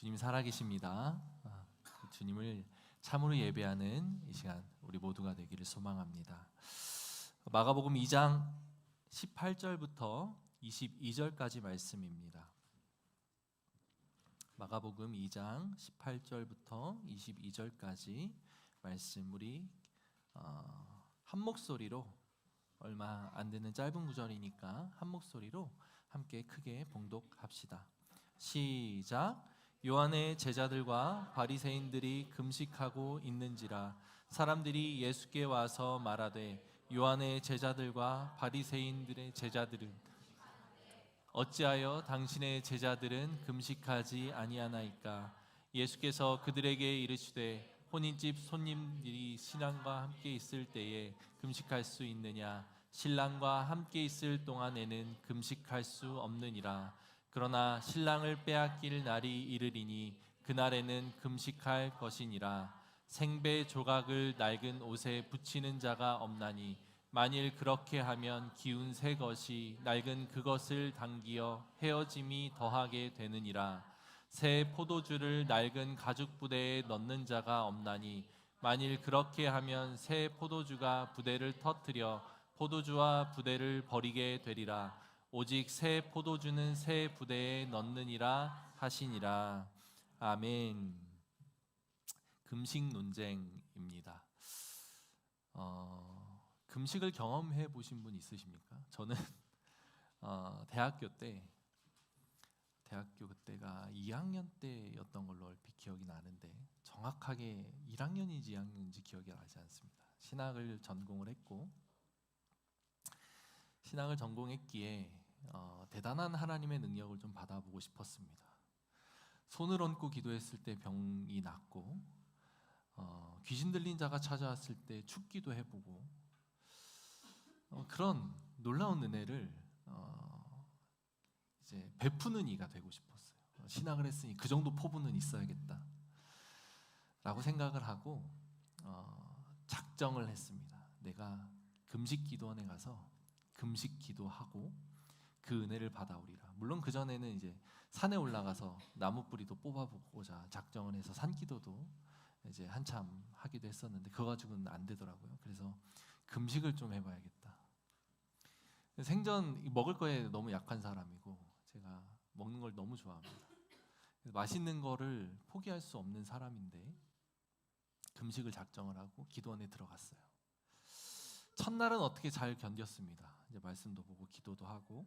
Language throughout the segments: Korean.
주님 살아계십니다. 주님을 참으로 예배하는 이 시간 우리 모두가 되기를 소망합니다. 마가복음 2장 18절부터 22절까지 말씀입니다. 마가복음 2장 18절부터 22절까지 말씀 우리 한 목소리로, 얼마 안 되는 짧은 구절이니까 한 목소리로 함께 크게 봉독합시다. 시작. 요한의 제자들과 바리새인들이 금식하고 있는지라 사람들이 예수께 와서 말하되, 요한의 제자들과 바리새인들의 제자들은 어찌하여 당신의 제자들은 금식하지 아니하나이까? 예수께서 그들에게 이르시되, 혼인집 손님들이 신랑과 함께 있을 때에 금식할 수 있느냐? 신랑과 함께 있을 동안에는 금식할 수 없느니라. 그러나 신랑을 빼앗길 날이 이르리니 그날에는 금식할 것이니라. 생배 조각을 낡은 옷에 붙이는 자가 없나니 만일 그렇게 하면 기운 새 것이 낡은 그것을 당기어 헤어짐이 더하게 되느니라. 새 포도주를 낡은 가죽 부대에 넣는 자가 없나니 만일 그렇게 하면 새 포도주가 부대를 터뜨려 포도주와 부대를 버리게 되리라. 오직 새 포도주는 새 부대에 넣느니라 하시니라. 아멘. 금식 논쟁입니다. 금식을 경험해 보신 분 있으십니까? 저는 대학교 그때가 2학년 때였던 걸로 얼핏 기억이 나는데 정확하게 1학년인지 2학년인지 기억이 나지 않습니다. 신학을 전공했기에 대단한 하나님의 능력을 좀 받아보고 싶었습니다. 손을 얹고 기도했을 때 병이 낫고, 귀신 들린 자가 찾아왔을 때 축기도 해보고, 그런 놀라운 은혜를 이제 베푸는 이가 되고 싶었어요. 신학을 했으니 그 정도 포부는 있어야겠다 라고 생각을 하고 작정을 했습니다. 내가 금식 기도원에 가서 금식 기도하고 그 은혜를 받아오리라. 물론 그 전에는 이제 산에 올라가서 나무 뿌리도 뽑아보고자 작정을 해서 산기도도 이제 한참 하기도 했었는데 그거 가지고는 안 되더라고요. 그래서 금식을 좀 해봐야겠다. 생전 먹을 거에 너무 약한 사람이고 제가 먹는 걸 너무 좋아합니다. 맛있는 거를 포기할 수 없는 사람인데 금식을 작정을 하고 기도원에 들어갔어요. 첫날은 어떻게 잘 견뎠습니다. 이제 말씀도 보고 기도도 하고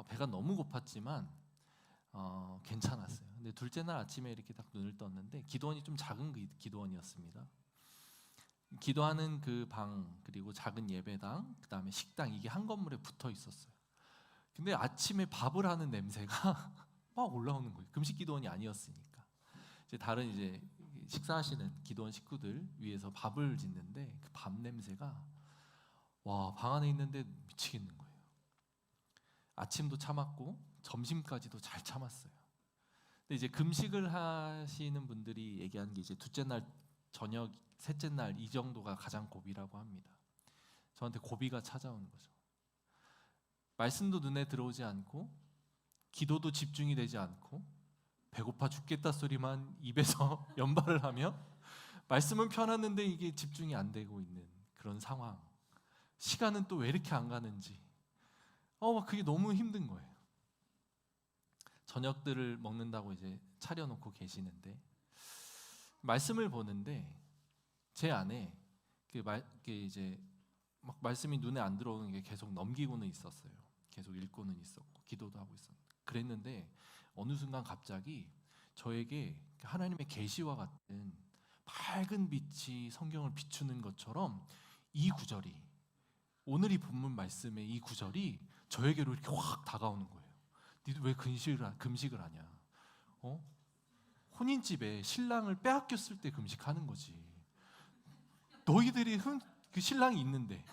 배가 너무 고팠지만 괜찮았어요. 근데 둘째 날 아침에 이렇게 딱 눈을 떴는데 기도원이 좀 작은 기도원이었습니다. 기도하는 그 방, 그리고 작은 예배당, 그 다음에 식당, 이게 한 건물에 붙어 있었어요. 근데 아침에 밥을 하는 냄새가 막 올라오는 거예요. 금식 기도원이 아니었으니까. 이제 다른 이제 식사하시는 기도원 식구들 위해서 밥을 짓는데 그 밥 냄새가 방 안에 있는데 미치겠는 거예요. 아침도 참았고 점심까지도 잘 참았어요. 근데 이제 금식을 하시는 분들이 얘기하는 게 이제 둘째 날 저녁, 셋째 날 이 정도가 가장 고비라고 합니다. 저한테 고비가 찾아오는 거죠. 말씀도 눈에 들어오지 않고 기도도 집중이 되지 않고 배고파 죽겠다 소리만 입에서 연발을 하며 말씀은 펴놨는데 이게 집중이 안 되고 있는 그런 상황. 시간은 또 왜 이렇게 안 가는지 그게 너무 힘든 거예요. 저녁들을 먹는다고 이제 차려놓고 계시는데 말씀을 보는데 제 안에 이제 막 말씀이 눈에 안 들어오는 게 계속 넘기고는 있었어요. 계속 읽고는 있었고 기도도 하고 있었는데 그랬는데 어느 순간 갑자기 저에게 하나님의 계시와 같은 밝은 빛이 성경을 비추는 것처럼 이 구절이, 오늘 이 본문 말씀의 이 구절이 저에게로 이렇게 확 다가오는 거예요. 니도 왜 금식을 하냐? 혼인집에 신랑을 빼앗겼을 때 금식하는 거지. 너희들이 그 신랑이 있는데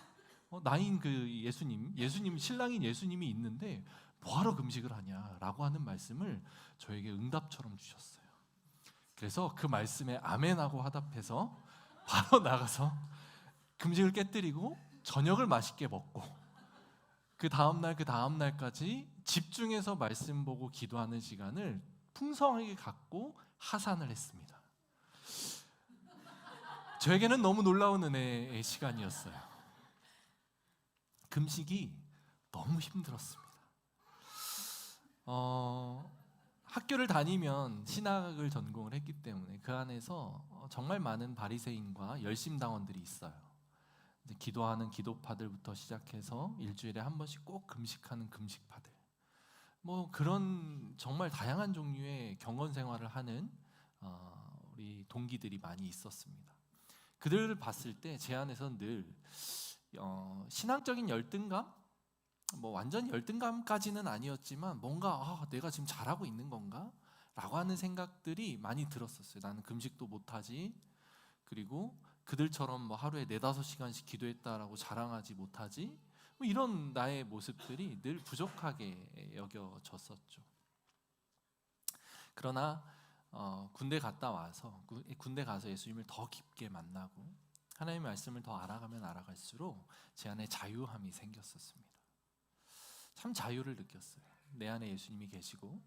나인 그 예수님 신랑인 예수님이 있는데 뭐하러 금식을 하냐라고 하는 말씀을 저에게 응답처럼 주셨어요. 그래서 그 말씀에 아멘하고 화답해서 바로 나가서 금식을 깨뜨리고 저녁을 맛있게 먹고 그 다음 날까지 집중해서 말씀 보고 기도하는 시간을 풍성하게 갖고 하산을 했습니다. 저에게는 너무 놀라운 은혜의 시간이었어요. 금식이 너무 힘들었습니다. 학교를 다니면 신학을 전공을 했기 때문에 그 안에서 정말 많은 바리새인과 열심당원들이 있어요. 이제 기도하는 기도파들부터 시작해서 일주일에 한 번씩 꼭 금식하는 금식파들, 뭐 그런 정말 다양한 종류의 경건 생활을 하는 우리 동기들이 많이 있었습니다. 그들을 봤을 때 제 안에서는 늘 신앙적인 열등감, 뭐 완전 열등감까지는 아니었지만 뭔가 내가 지금 잘하고 있는 건가? 라고 하는 생각들이 많이 들었었어요. 나는 금식도 못하지, 그리고 그들처럼 뭐 하루에 4-5시간씩 기도했다라고 자랑하지 못하지, 뭐 이런 나의 모습들이 늘 부족하게 여겨졌었죠. 그러나 군대 갔다 와서 군대 가서 예수님을 더 깊게 만나고 하나님의 말씀을 더 알아가면 알아갈수록 제 안에 자유함이 생겼었습니다. 참 자유를 느꼈어요. 내 안에 예수님이 계시고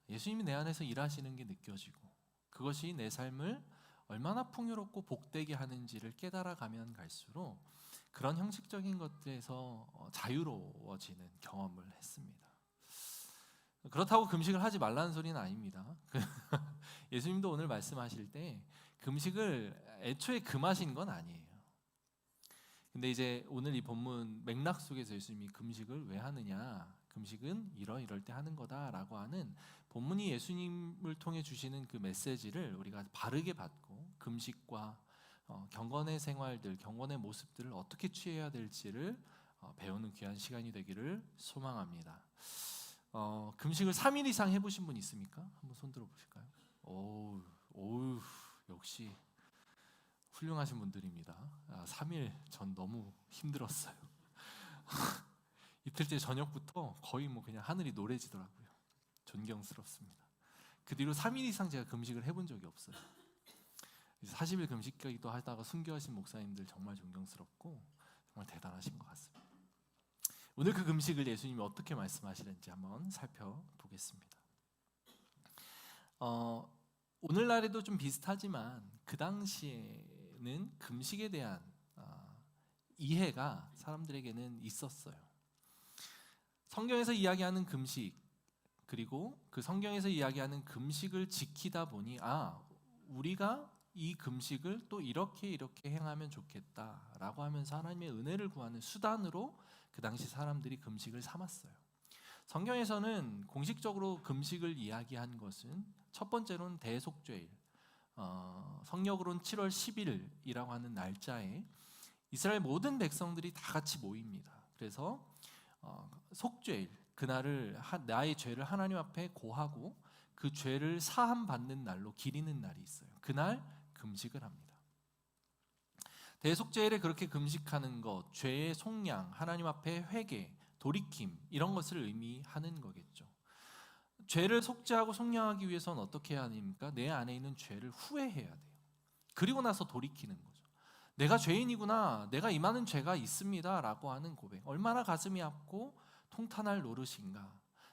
예수님이 내 안에서 일하시는 게 느껴지고 그것이 내 삶을 얼마나 풍요롭고 복되게 하는지를 깨달아가면 갈수록 그런 형식적인 것들에서 자유로워지는 경험을 했습니다. 그렇다고 금식을 하지 말라는 소리는 아닙니다. 예수님도 오늘 말씀하실 때 금식을 애초에 금하신 건 아니에요. 근데 이제 오늘 이 본문 맥락 속에서 예수님이 금식을 왜 하느냐, 금식은 이럴 때 하는 거다라고 하는 본문이 예수님을 통해 주시는 그 메시지를 우리가 바르게 받고 금식과 경건의 생활들, 경건의 모습들을 어떻게 취해야 될지를 배우는 귀한 시간이 되기를 소망합니다. 금식을 3일 이상 해보신 분 있습니까? 한번 손 들어보실까요? 오우, 역시 훌륭하신 분들입니다. 3일 전 너무 힘들었어요. 이틀째 저녁부터 거의 뭐 그냥 하늘이 노래지더라고요. 존경스럽습니다. 그 뒤로 3일 이상 제가 금식을 해본 적이 없어요. 40일 금식기도 하다가 순교하신 목사님들 정말 존경스럽고 정말 대단하신 것 같습니다. 오늘 그 금식을 예수님이 어떻게 말씀하시는지 한번 살펴보겠습니다. 오늘날에도 좀 비슷하지만 그 당시에는 금식에 대한 이해가 사람들에게는 있었어요. 성경에서 이야기하는 금식, 그리고 그 성경에서 이야기하는 금식을 지키다 보니 우리가 이 금식을 또 이렇게 행하면 좋겠다라고 하면서 하나님의 은혜를 구하는 수단으로 그 당시 사람들이 금식을 삼았어요. 성경에서는 공식적으로 금식을 이야기한 것은 첫 번째로는 대속죄일, 성력으로는 7월 10일이라고 하는 날짜에 이스라엘 모든 백성들이 다 같이 모입니다. 그래서 속죄일, 그날을 나의 죄를 하나님 앞에 고하고 그 죄를 사함 받는 날로 기리는 날이 있어요. 그날 금식을 합니다. 대속죄일에 그렇게 금식하는 것, 죄의 속량, 하나님 앞에 회개, 돌이킴, 이런 것을 의미하는 거겠죠. 죄를 속죄하고 속량하기 위해서는 어떻게 해야 합니까? 내 안에 있는 죄를 후회해야 돼요. 그리고 나서 돌이키는 거죠. 내가 죄인이구나, 내가 임하는 죄가 있습니다 라고 하는 고백, 얼마나 가슴이 아프고 통탄할 노릇인가.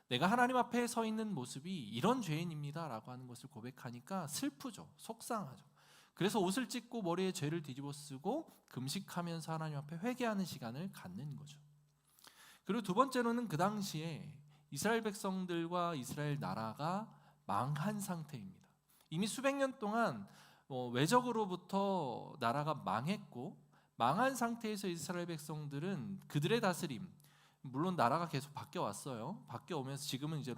내가 하나님 앞에 서 있는 모습이 이런 죄인입니다 라고 하는 것을 고백하니까 슬프죠, 속상하죠. 그래서 옷을 찢고 머리에 죄를 뒤집어 쓰고 금식하면서 하나님 앞에 회개하는 시간을 갖는 거죠. 그리고 두 번째로는 그 당시에 이스라엘 백성들과 이스라엘 나라가 망한 상태입니다. 이미 수백 년 동안 외적으로부터 나라가 망했고, 망한 상태에서 이스라엘 백성들은 그들의 다스림, 물론 나라가 계속 바뀌어 왔어요. 바뀌어 오면서 지금은 이제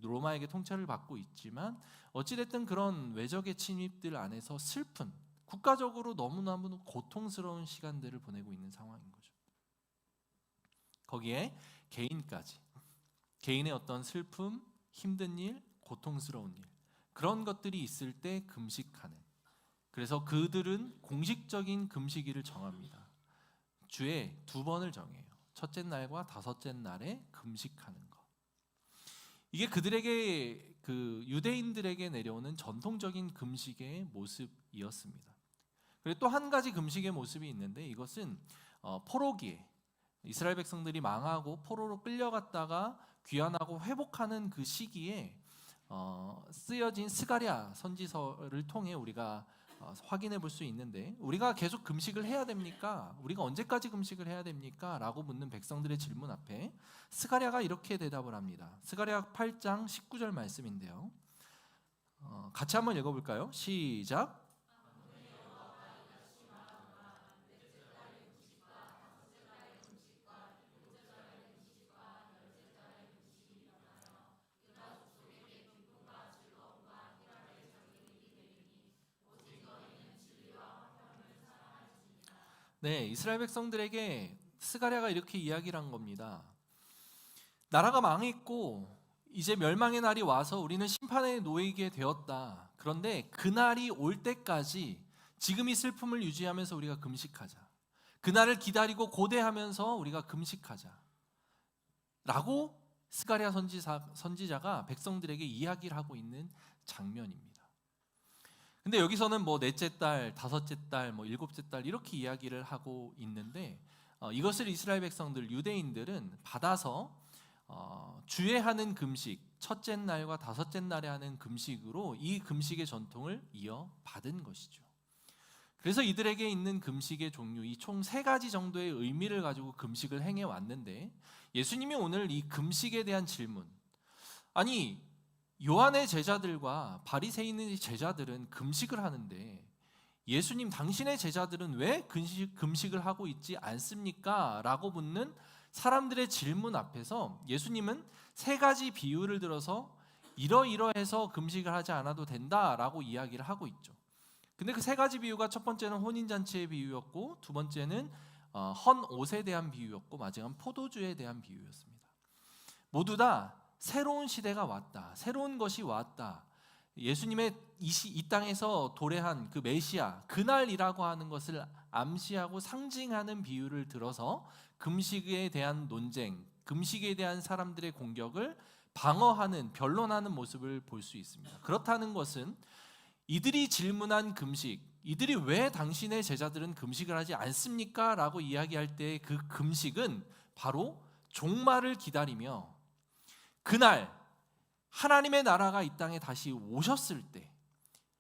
로마에게 통찰을 받고 있지만 어찌됐든 그런 외적의 침입들 안에서 슬픈, 국가적으로 너무너무 고통스러운 시간들을 보내고 있는 상황인 거죠. 거기에 개인까지, 개인의 어떤 슬픔, 힘든 일, 고통스러운 일, 그런 것들이 있을 때 금식하는, 그래서 그들은 공식적인 금식일을 정합니다. 주에 2번을 정해요. 첫째 날과 다섯째 날에 금식하는 것. 이게 그들에게, 그 유대인들에게 내려오는 전통적인 금식의 모습이었습니다. 그리고 또 한 가지 금식의 모습이 있는데, 이것은 포로기에 이스라엘 백성들이 망하고 포로로 끌려갔다가 귀환하고 회복하는 그 시기에 쓰여진 스가랴 선지서를 통해 우리가 확인해 볼 수 있는데, 우리가 계속 금식을 해야 됩니까? 우리가 언제까지 금식을 해야 됩니까? 라고 묻는 백성들의 질문 앞에 스가랴가 이렇게 대답을 합니다. 스가랴 8장 19절 말씀인데요, 같이 한번 읽어볼까요? 시작. 네, 이스라엘 백성들에게 스가랴가 이렇게 이야기를 한 겁니다. 나라가 망했고 이제 멸망의 날이 와서 우리는 심판에 놓이게 되었다. 그런데 그날이 올 때까지 지금 이 슬픔을 유지하면서 우리가 금식하자. 그날을 기다리고 고대하면서 우리가 금식하자. 라고 스가랴 선지자가 백성들에게 이야기를 하고 있는 장면입니다. 근데 여기서는 뭐 넷째 달, 다섯째 달, 뭐 일곱째 달 이렇게 이야기를 하고 있는데, 이것을 이스라엘 백성들, 유대인들은 받아서 주에 하는 금식, 첫째 날과 다섯째 날에 하는 금식으로 이 금식의 전통을 이어받은 것이죠. 그래서 이들에게 있는 금식의 종류, 이 총 3가지 정도의 의미를 가지고 금식을 행해 왔는데, 예수님이 오늘 이 금식에 대한 질문, 아니 요한의 제자들과 바리새인의 제자들은 금식을 하는데 예수님 당신의 제자들은 왜 금식을 하고 있지 않습니까? 라고 묻는 사람들의 질문 앞에서 예수님은 3가지 비유를 들어서 이러이러해서 금식을 하지 않아도 된다라고 이야기를 하고 있죠. 근데 그 3가지 비유가 첫 번째는 혼인잔치의 비유였고, 두 번째는 헌 옷에 대한 비유였고, 마지막은 포도주에 대한 비유였습니다. 모두 다 새로운 시대가 왔다, 새로운 것이 왔다, 예수님의 이 땅에서 도래한 그 메시아, 그날이라고 하는 것을 암시하고 상징하는 비유를 들어서 금식에 대한 논쟁, 금식에 대한 사람들의 공격을 방어하는, 변론하는 모습을 볼 수 있습니다. 그렇다는 것은 이들이 질문한 금식, 이들이 왜 당신의 제자들은 금식을 하지 않습니까? 라고 이야기할 때 그 금식은 바로 종말을 기다리며 그날 하나님의 나라가 이 땅에 다시 오셨을 때,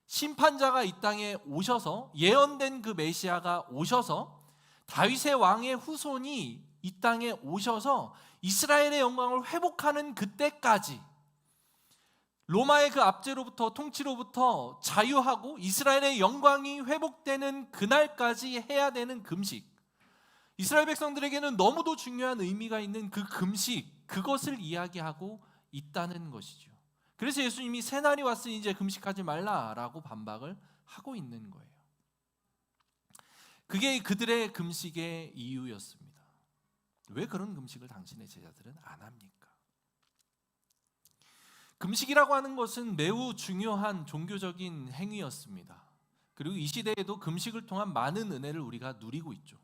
심판자가 이 땅에 오셔서, 예언된 그 메시아가 오셔서, 다윗의 왕의 후손이 이 땅에 오셔서 이스라엘의 영광을 회복하는 그때까지, 로마의 그 압제로부터, 통치로부터 자유하고 이스라엘의 영광이 회복되는 그날까지 해야 되는 금식, 이스라엘 백성들에게는 너무도 중요한 의미가 있는 그 금식, 그것을 이야기하고 있다는 것이죠. 그래서 예수님이 새날이 왔으니 이제 금식하지 말라라고 반박을 하고 있는 거예요. 그게 그들의 금식의 이유였습니다. 왜 그런 금식을 당신의 제자들은 안 합니까? 금식이라고 하는 것은 매우 중요한 종교적인 행위였습니다. 그리고 이 시대에도 금식을 통한 많은 은혜를 우리가 누리고 있죠.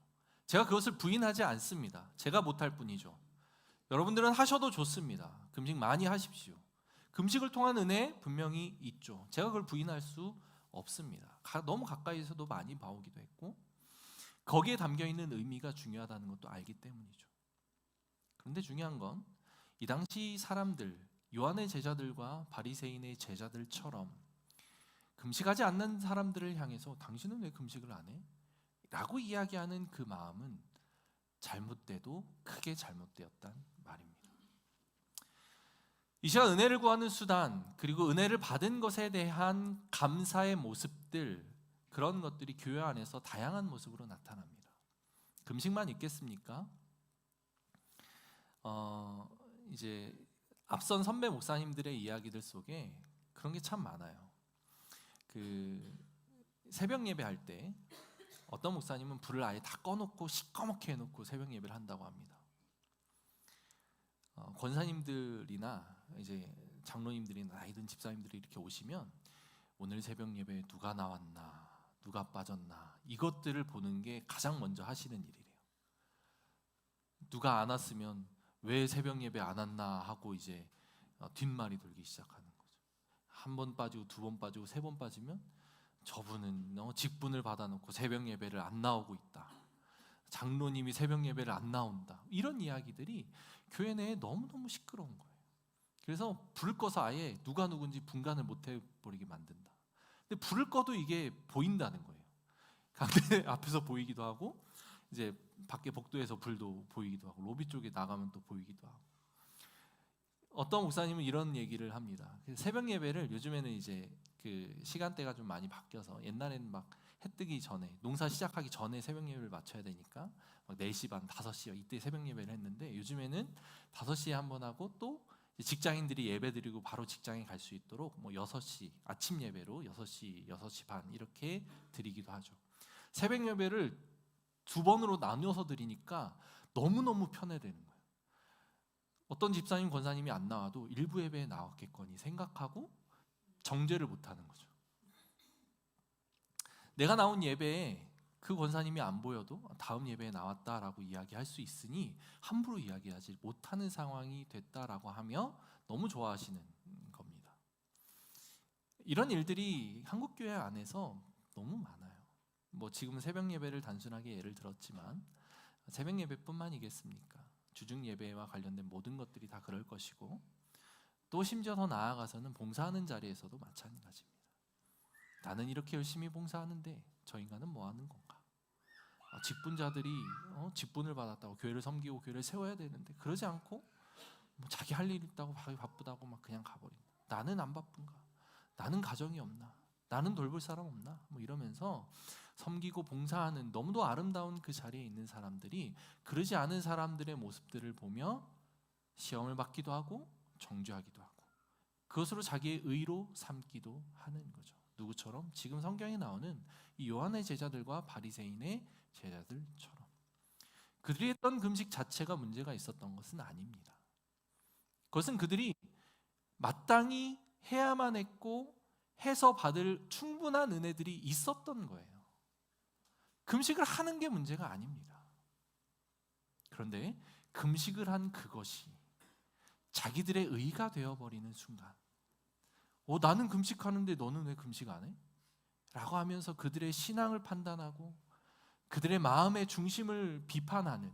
제가 그것을 부인하지 않습니다. 제가 못할 뿐이죠. 여러분들은 하셔도 좋습니다. 금식 많이 하십시오. 금식을 통한 은혜 분명히 있죠. 제가 그걸 부인할 수 없습니다. 너무 가까이서도 많이 봐오기도 했고, 거기에 담겨있는 의미가 중요하다는 것도 알기 때문이죠. 그런데 중요한 건 이 당시 사람들, 요한의 제자들과 바리새인의 제자들처럼 금식하지 않는 사람들을 향해서 당신은 왜 금식을 안 해? 라고 이야기하는 그 마음은 잘못돼도 크게 잘못되었단 말입니다. 이 시간 은혜를 구하는 수단, 그리고 은혜를 받은 것에 대한 감사의 모습들, 그런 것들이 교회 안에서 다양한 모습으로 나타납니다. 금식만 있겠습니까? 이제 앞선 선배 목사님들의 이야기들 속에 그런 게 참 많아요. 그 새벽 예배할 때 어떤 목사님은 불을 아예 다 꺼놓고 시꺼멓게 해놓고 새벽 예배를 한다고 합니다. 권사님들이나 이제 장로님들이나 나이든 집사님들이 이렇게 오시면 오늘 새벽 예배에 누가 나왔나, 누가 빠졌나, 이것들을 보는 게 가장 먼저 하시는 일이래요. 누가 안 왔으면 왜 새벽 예배 안 왔나 하고 이제 뒷말이 돌기 시작하는 거죠. 한 번 빠지고 두 번 빠지고 세 번 빠지면 저분은 직분을 받아놓고 새벽 예배를 안 나오고 있다, 장로님이 새벽 예배를 안 나온다, 이런 이야기들이 교회 내에 너무너무 시끄러운 거예요. 그래서 불을 꺼서 아예 누가 누군지 분간을 못 해버리게 만든다. 근데 불을 꺼도 이게 보인다는 거예요. 강대 앞에서 보이기도 하고, 이제 밖에 복도에서 불도 보이기도 하고, 로비 쪽에 나가면 또 보이기도 하고. 어떤 목사님은 이런 얘기를 합니다. 새벽 예배를 요즘에는 이제 그 시간대가 좀 많이 바뀌어서, 옛날에는 막 해 뜨기 전에, 농사 시작하기 전에 새벽 예배를 맞춰야 되니까 막 4시 반, 5시 이때 새벽 예배를 했는데, 요즘에는 5시에 한 번 하고, 또 직장인들이 예배 드리고 바로 직장에 갈 수 있도록 뭐 6시 아침 예배로 6시, 6시 반 이렇게 드리기도 하죠. 새벽 예배를 2번으로 나누어서 드리니까 너무너무 편해되는 거예요. 어떤 집사님, 권사님이 안 나와도 일부 예배에 나왔겠거니 생각하고 정죄를 못하는 거죠. 내가 나온 예배에 그 권사님이 안 보여도 다음 예배에 나왔다라고 이야기할 수 있으니 함부로 이야기하지 못하는 상황이 됐다라고 하며 너무 좋아하시는 겁니다. 이런 일들이 한국교회 안에서 너무 많아요. 뭐 지금 새벽 예배를 단순하게 예를 들었지만, 새벽 예배뿐만이겠습니까? 주중 예배와 관련된 모든 것들이 다 그럴 것이고, 또 심지어 더 나아가서는 봉사하는 자리에서도 마찬가지입니다. 나는 이렇게 열심히 봉사하는데 저 인간은 뭐 하는 건가? 직분자들이 직분을 받았다고 교회를 섬기고 교회를 세워야 되는데 그러지 않고 뭐 자기 할 일 있다고 바쁘다고 막 그냥 가버린다. 나는 안 바쁜가? 나는 가정이 없나? 나는 돌볼 사람 없나? 뭐 이러면서 섬기고 봉사하는 너무도 아름다운 그 자리에 있는 사람들이 그러지 않은 사람들의 모습들을 보며 시험을 받기도 하고 정죄하기도 하고, 그것으로 자기의 의로 삼기도 하는 거죠. 누구처럼? 지금 성경에 나오는 이 요한의 제자들과 바리새인의 제자들처럼. 그들이 했던 금식 자체가 문제가 있었던 것은 아닙니다. 그것은 그들이 마땅히 해야만 했고 해서 받을 충분한 은혜들이 있었던 거예요. 금식을 하는 게 문제가 아닙니다. 그런데 금식을 한 그것이 자기들의 의가 되어버리는 순간, 나는 금식하는데 너는 왜 금식 안 해? 라고 하면서 그들의 신앙을 판단하고 그들의 마음의 중심을 비판하는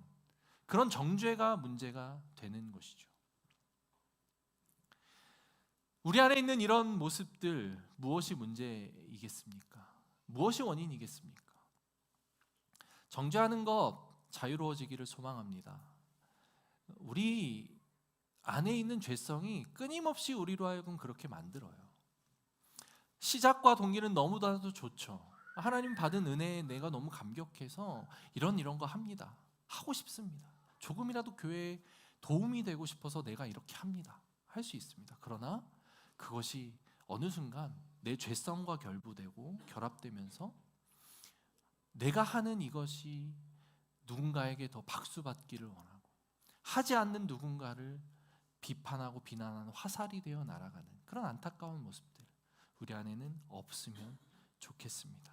그런 정죄가 문제가 되는 것이죠. 우리 안에 있는 이런 모습들, 무엇이 문제이겠습니까? 무엇이 원인이겠습니까? 정죄하는 것 자유로워지기를 소망합니다. 우리 안에 있는 죄성이 끊임없이 우리로 하여금 그렇게 만들어요. 시작과 동기는 너무나도 좋죠. 하나님 받은 은혜에 내가 너무 감격해서 이런 거 합니다. 하고 싶습니다. 조금이라도 교회에 도움이 되고 싶어서 내가 이렇게 합니다. 할 수 있습니다. 그러나 그것이 어느 순간 내 죄성과 결부되고 결합되면서 내가 하는 이것이 누군가에게 더 박수받기를 원하고, 하지 않는 누군가를 비판하고 비난하는 화살이 되어 날아가는 그런 안타까운 모습들, 우리 안에는 없으면 좋겠습니다.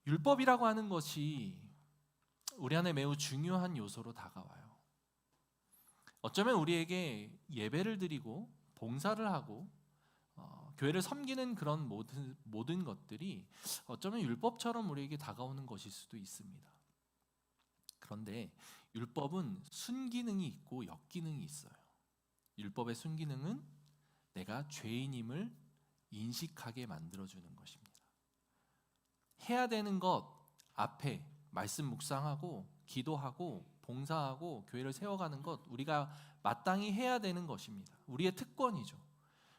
율법이라고 하는 것이 우리 안에 매우 중요한 요소로 다가와요. 어쩌면 우리에게 예배를 드리고 봉사를 하고 교회를 섬기는 그런 모든 것들이 어쩌면 율법처럼 우리에게 다가오는 것일 수도 있습니다. 그런데 율법은 순기능이 있고 역기능이 있어요. 율법의 순기능은 내가 죄인임을 인식하게 만들어주는 것입니다. 해야 되는 것 앞에 말씀 묵상하고 기도하고 봉사하고 교회를 세워가는 것, 우리가 마땅히 해야 되는 것입니다. 우리의 특권이죠.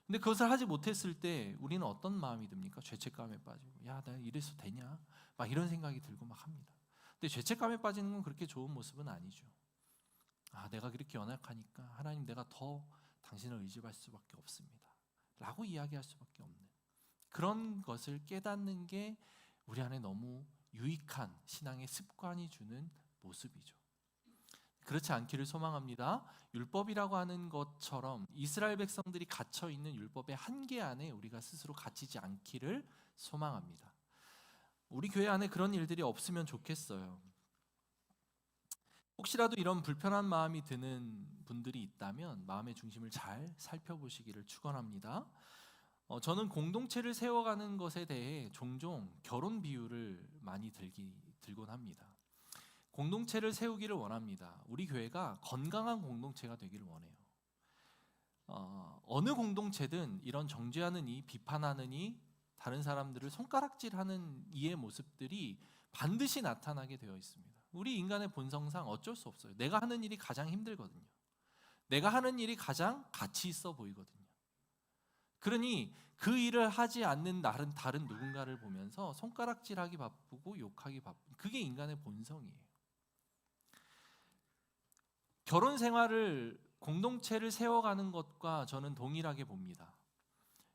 근데 그것을 하지 못했을 때 우리는 어떤 마음이 듭니까? 죄책감에 빠지고, 야, 나 이래서 되냐? 막 이런 생각이 들고 막 합니다. 근데 죄책감에 빠지는 건 그렇게 좋은 모습은 아니죠. 내가 그렇게 연약하니까 하나님, 내가 더 당신을 의지할 수밖에 없습니다 라고 이야기할 수밖에 없는 그런 것을 깨닫는 게 우리 안에 너무 유익한 신앙의 습관이 주는 모습이죠. 그렇지 않기를 소망합니다. 율법이라고 하는 것처럼 이스라엘 백성들이 갇혀 있는 율법의 한계 안에 우리가 스스로 갇히지 않기를 소망합니다. 우리 교회 안에 그런 일들이 없으면 좋겠어요. 혹시라도 이런 불편한 마음이 드는 분들이 있다면 마음의 중심을 잘 살펴보시기를 축원합니다. 저는 공동체를 세워가는 것에 대해 종종 결혼 비유를 많이 들곤 합니다. 공동체를 세우기를 원합니다. 우리 교회가 건강한 공동체가 되기를 원해요. 어느 공동체든 이런 정죄하느니 비판하느니 다른 사람들을 손가락질하는 이의 모습들이 반드시 나타나게 되어 있습니다. 우리 인간의 본성상 어쩔 수 없어요. 내가 하는 일이 가장 힘들거든요. 내가 하는 일이 가장 가치 있어 보이거든요. 그러니 그 일을 하지 않는 다른 누군가를 보면서 손가락질하기 바쁘고 욕하기 바쁜, 그게 인간의 본성이에요. 결혼 생활을, 공동체를 세워가는 것과 저는 동일하게 봅니다.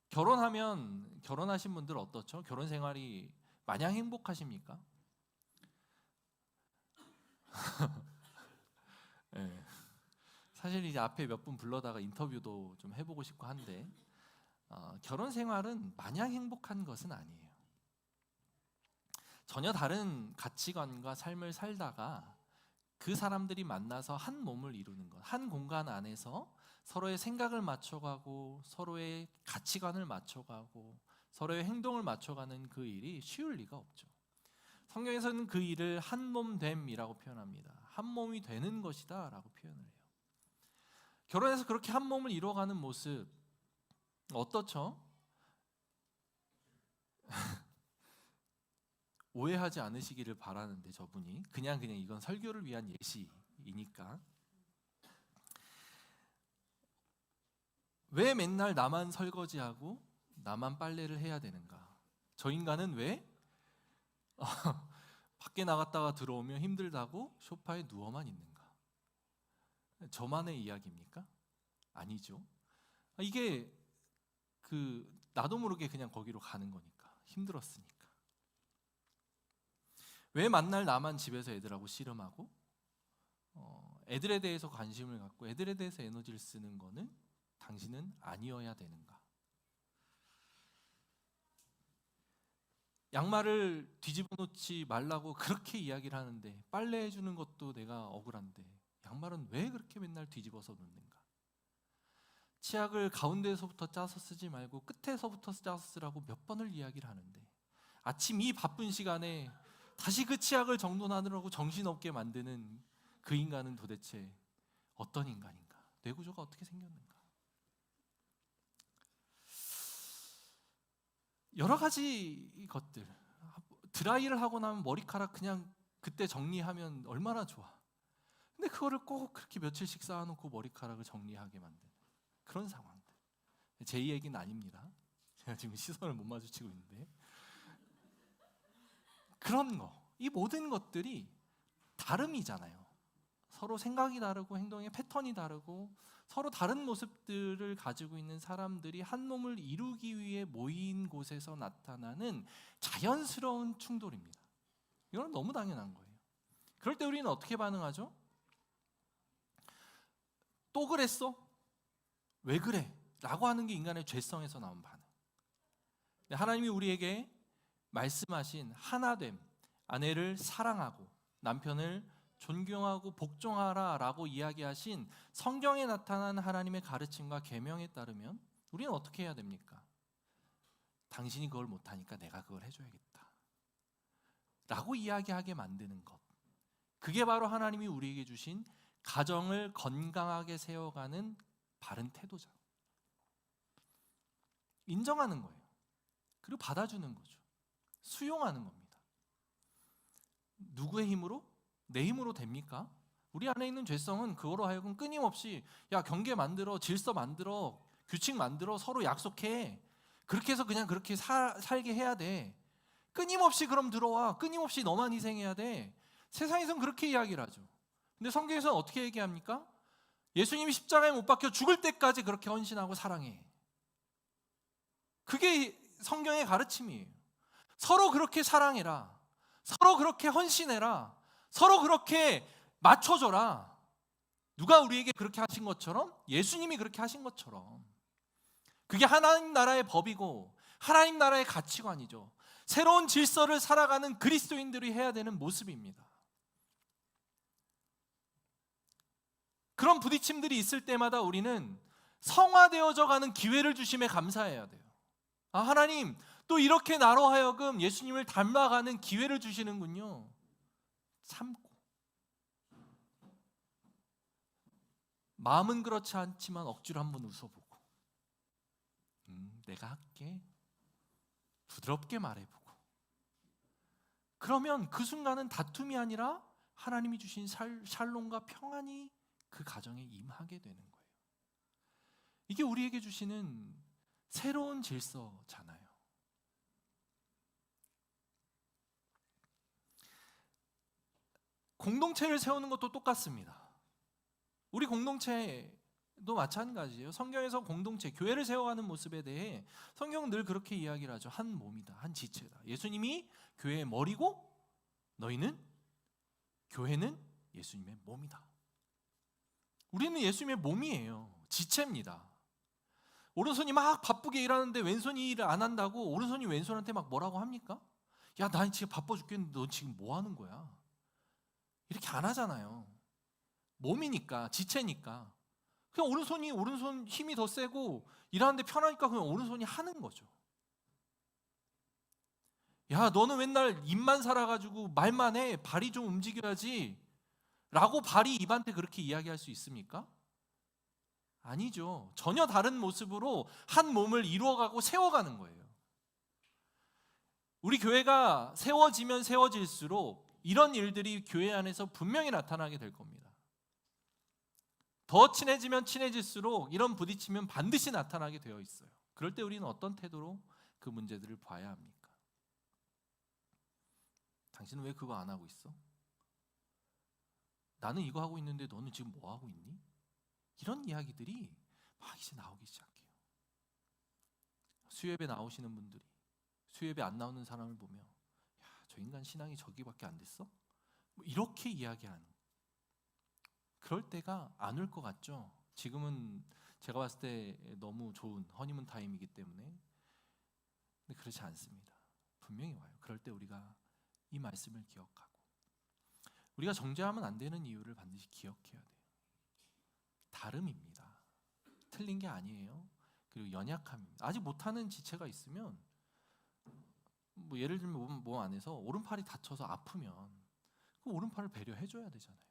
결혼하신 분들 어떻죠? 결혼 생활이 마냥 행복하십니까? 네. 사실 이제 앞에 몇 분 불러다가 인터뷰도 좀 해보고 싶고 한데 결혼 생활은 마냥 행복한 것은 아니에요. 전혀 다른 가치관과 삶을 살다가 그 사람들이 만나서 한 몸을 이루는 것, 한 공간 안에서 서로의 생각을 맞춰가고 서로의 가치관을 맞춰가고 서로의 행동을 맞춰가는 그 일이 쉬울 리가 없죠. 성경에서는 그 일을 한 몸됨이라고 표현합니다. 한 몸이 되는 것이다 라고 표현을 해요. 결혼해서 그렇게 한 몸을 이루어가는 모습 어떻죠? 오해하지 않으시기를 바라는데, 저분이 그냥 이건 설교를 위한 예시이니까. 왜 맨날 나만 설거지하고 나만 빨래를 해야 되는가? 저 인간은 왜 밖에 나갔다가 들어오면 힘들다고 소파에 누워만 있는가? 저만의 이야기입니까? 아니죠. 이게 나도 모르게 그냥 거기로 가는 거니까, 힘들었으니까. 왜 만날 나만 집에서 애들하고 씨름하고 애들에 대해서 관심을 갖고 애들에 대해서 에너지를 쓰는 거는 당신은 아니어야 되는가? 양말을 뒤집어 놓지 말라고 그렇게 이야기를 하는데 빨래해 주는 것도 내가 억울한데 양말은 왜 그렇게 맨날 뒤집어서 놓는가? 치약을 가운데에서부터 짜서 쓰지 말고 끝에서부터 짜서 쓰라고 몇 번을 이야기를 하는데 아침 이 바쁜 시간에 다시 그 치약을 정돈하느라고 정신없게 만드는 그 인간은 도대체 어떤 인간인가? 뇌구조가 어떻게 생겼는가? 여러 가지 것들. 드라이를 하고 나면 머리카락 그냥 그때 정리하면 얼마나 좋아. 근데 그거를 꼭 그렇게 며칠씩 쌓아놓고 머리카락을 정리하게 만드는 그런 상황들. 제 얘기는 아닙니다. 제가 지금 시선을 못 마주치고 있는데 그런 거, 이 모든 것들이 다름이잖아요. 서로 생각이 다르고 행동의 패턴이 다르고 서로 다른 모습들을 가지고 있는 사람들이 한 몸을 이루기 위해 모인 곳에서 나타나는 자연스러운 충돌입니다. 이건 너무 당연한 거예요. 그럴 때 우리는 어떻게 반응하죠? 또 그랬어? 왜 그래? 라고 하는 게 인간의 죄성에서 나온 반응. 하나님이 우리에게 말씀하신 하나됨, 아내를 사랑하고 남편을 존경하고 복종하라 라고 이야기하신 성경에 나타난 하나님의 가르침과 계명에 따르면 우리는 어떻게 해야 됩니까? 당신이 그걸 못하니까 내가 그걸 해줘야겠다 라고 이야기하게 만드는 것, 그게 바로 하나님이 우리에게 주신 가정을 건강하게 세워가는 바른 태도죠. 인정하는 거예요. 그리고 받아주는 거죠. 수용하는 겁니다. 누구의 힘으로? 내 힘으로 됩니까? 우리 안에 있는 죄성은 그거로 하여금 끊임없이 야 경계 만들어, 질서 만들어, 규칙 만들어, 서로 약속해, 그렇게 해서 그냥 그렇게 살게 해야 돼. 끊임없이 그럼 들어와, 끊임없이 너만 희생해야 돼. 세상에서는 그렇게 이야기를 하죠. 근데 성경에서는 어떻게 얘기합니까? 예수님이 십자가에 못 박혀 죽을 때까지 그렇게 헌신하고 사랑해. 그게 성경의 가르침이에요. 서로 그렇게 사랑해라, 서로 그렇게 헌신해라, 서로 그렇게 맞춰줘라. 누가 우리에게 그렇게 하신 것처럼? 예수님이 그렇게 하신 것처럼. 그게 하나님 나라의 법이고 하나님 나라의 가치관이죠. 새로운 질서를 살아가는 그리스도인들이 해야 되는 모습입니다. 그런 부딪힘들이 있을 때마다 우리는 성화되어져 가는 기회를 주심에 감사해야 돼요. 아, 하나님 또 이렇게 나로 하여금 예수님을 닮아가는 기회를 주시는군요. 참고 마음은 그렇지 않지만 억지로 한번 웃어보고, 내가 할게, 부드럽게 말해보고, 그러면 그 순간은 다툼이 아니라 하나님이 주신 샬롬과 평안이 그 가정에 임하게 되는 거예요. 이게 우리에게 주시는 새로운 질서잖아요. 공동체를 세우는 것도 똑같습니다. 우리 공동체도 마찬가지예요. 성경에서 공동체, 교회를 세워가는 모습에 대해 성경은 늘 그렇게 이야기를 하죠. 한 몸이다, 한 지체다. 예수님이 교회의 머리고 교회는 예수님의 몸이다. 우리는 예수님의 몸이에요. 지체입니다. 오른손이 막 바쁘게 일하는데 왼손이 일을 안 한다고 오른손이 왼손한테 막 뭐라고 합니까? 야, 나 지금 바빠 죽겠는데 너 지금 뭐 하는 거야? 이렇게 안 하잖아요. 몸이니까, 지체니까. 그냥 오른손 힘이 더 세고 일하는데 편하니까 그냥 오른손이 하는 거죠. 야, 너는 맨날 입만 살아가지고 말만 해, 발이 좀 움직여야지 라고 발이 입한테 그렇게 이야기할 수 있습니까? 아니죠. 전혀 다른 모습으로 한 몸을 이루어가고 세워가는 거예요. 우리 교회가 세워지면 세워질수록 이런 일들이 교회 안에서 분명히 나타나게 될 겁니다. 더 친해지면 친해질수록 이런 부딪히면 반드시 나타나게 되어 있어요. 그럴 때 우리는 어떤 태도로 그 문제들을 봐야 합니까? 당신은 왜 그거 안 하고 있어? 나는 이거 하고 있는데 너는 지금 뭐 하고 있니? 이런 이야기들이 막 이제 나오기 시작해요. 수요예배 나오시는 분들이 수요예배 안 나오는 사람을 보며, 야, 저 인간 신앙이 저기밖에 안 됐어? 뭐 이렇게 이야기하는, 그럴 때가 안 올 것 같죠? 지금은 제가 봤을 때 너무 좋은 허니문 타임이기 때문에. 근데 그렇지 않습니다. 분명히 와요. 그럴 때 우리가 이 말씀을 기억하고, 우리가 정죄하면 안 되는 이유를 반드시 기억해야 돼요. 다름입니다. 틀린 게 아니에요. 그리고 연약함입니다. 아직 못하는 지체가 있으면, 뭐 예를 들면 몸 안에서 오른팔이 다쳐서 아프면 그 오른팔을 배려해줘야 되잖아요.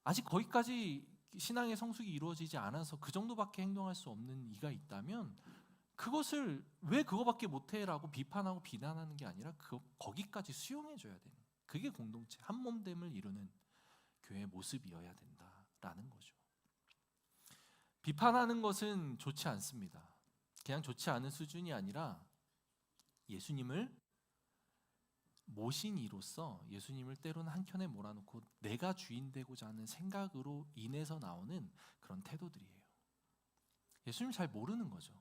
아직 거기까지 신앙의 성숙이 이루어지지 않아서 그 정도밖에 행동할 수 없는 이가 있다면 그것을 왜 그거밖에 못해라고 비판하고 비난하는 게 아니라 거기까지 수용해줘야 되는, 그게 공동체, 한 몸됨을 이루는 교회의 모습이어야 된다라는 거죠. 비판하는 것은 좋지 않습니다. 그냥 좋지 않은 수준이 아니라 예수님을 모신 이로써 예수님을 때로는 한켠에 몰아놓고 내가 주인 되고자 하는 생각으로 인해서 나오는 그런 태도들이에요. 예수님 잘 모르는 거죠.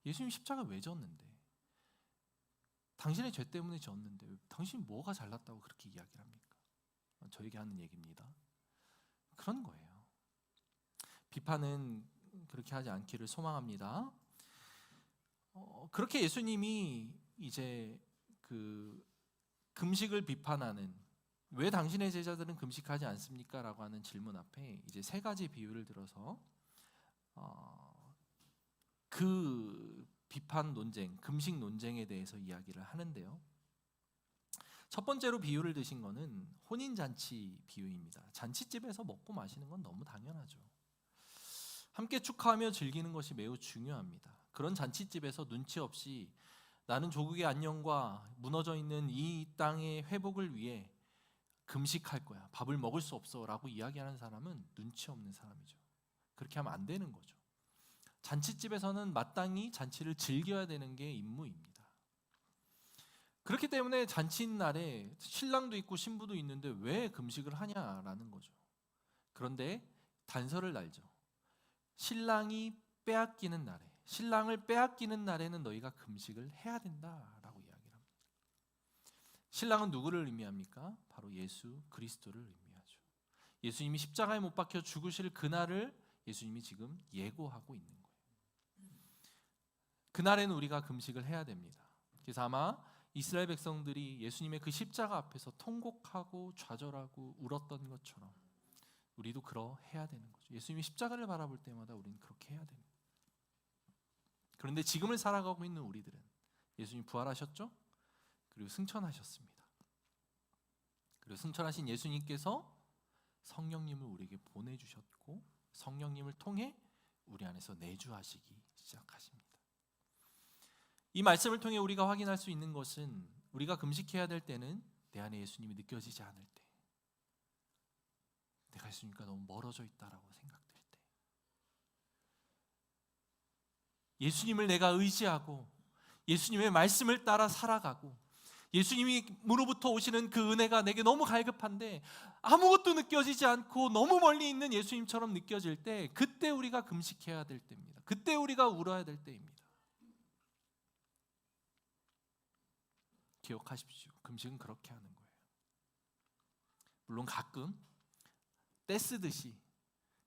예수님 십자가 왜 졌는데? 당신의 죄 때문에 졌는데 당신이 뭐가 잘났다고 그렇게 이야기를 합니까? 저에게 하는 얘기입니다. 그런 거예요. 비판은 그렇게 하지 않기를 소망합니다. 그렇게 예수님이 이제 그 금식을 비판하는, 왜 당신의 제자들은 금식하지 않습니까? 라고 하는 질문 앞에 이제 세 가지 비유를 들어서 그 비판 논쟁, 금식 논쟁에 대해서 이야기를 하는데요. 첫 번째로 비유를 드신 거는 혼인잔치 비유입니다. 잔치집에서 먹고 마시는 건 너무 당연하죠. 함께 축하하며 즐기는 것이 매우 중요합니다. 그런 잔치집에서 눈치 없이 나는 조국의 안녕과 무너져 있는 이 땅의 회복을 위해 금식할 거야, 밥을 먹을 수 없어 라고 이야기하는 사람은 눈치 없는 사람이죠. 그렇게 하면 안 되는 거죠. 잔치집에서는 마땅히 잔치를 즐겨야 되는 게 임무입니다. 그렇기 때문에 잔치날에 신랑도 있고 신부도 있는데 왜 금식을 하냐라는 거죠. 그런데 단서를 알죠. 신랑이 빼앗기는 날에, 신랑을 빼앗기는 날에는 너희가 금식을 해야 된다라고 이야기를 합니다. 신랑은 누구를 의미합니까? 바로 예수 그리스도를 의미하죠. 예수님이 십자가에 못 박혀 죽으실 그날을 예수님이 지금 예고하고 있는 거예요. 그날에는 우리가 금식을 해야 됩니다. 그래서 아마 이스라엘 백성들이 예수님의 그 십자가 앞에서 통곡하고 좌절하고 울었던 것처럼 우리도 그러해야 되는 거죠. 예수님이 십자가를 바라볼 때마다 우리는 그렇게 해야 됩니다. 그런데 지금을 살아가고 있는 우리들은 예수님 부활하셨죠? 그리고 승천하셨습니다. 그리고 승천하신 예수님께서 성령님을 우리에게 보내주셨고 성령님을 통해 우리 안에서 내주하시기 시작하십니다. 이 말씀을 통해 우리가 확인할 수 있는 것은 우리가 금식해야 될 때는 내 안에 예수님이 느껴지지 않을 때, 내가 예수님과 너무 멀어져 있다라고 생각될 때, 예수님을 내가 의지하고 예수님의 말씀을 따라 살아가고 예수님으로부터 오시는 그 은혜가 내게 너무 갈급한데 아무것도 느껴지지 않고 너무 멀리 있는 예수님처럼 느껴질 때, 그때 우리가 금식해야 될 때입니다. 그때 우리가 울어야 될 때입니다. 기억하십시오. 금식은 그렇게 하는 거예요. 물론 가끔 때 쓰듯이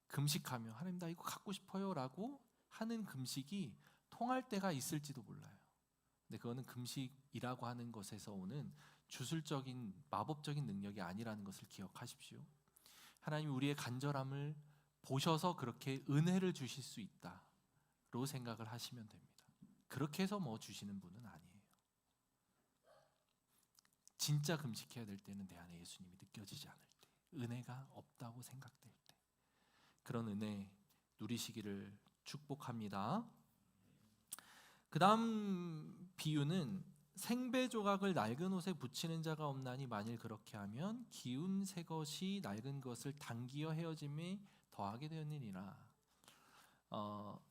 금식하며 하나님 나 이거 갖고 싶어요 라고 하는 금식이 통할 때가 있을지도 몰라요. 근데 그거는 금식이라고 하는 것에서 오는 주술적인 마법적인 능력이 아니라는 것을 기억하십시오. 하나님이 우리의 간절함을 보셔서 그렇게 은혜를 주실 수 있다로 생각을 하시면 됩니다. 그렇게 해서 뭐 주시는 분은 아니에요. 진짜 금식해야 될 때는 내 안에 예수님이 느껴지지 않을 때, 은혜가 없다고 생각될 때, 그런 은혜 누리시기를 축복합니다. 그 다음 비유는 생배 조각을 낡은 옷에 붙이는 자가 없나니 만일 그렇게 하면 기운 새 것이 낡은 것을 당기어 헤어짐에 더하게 되었느니라.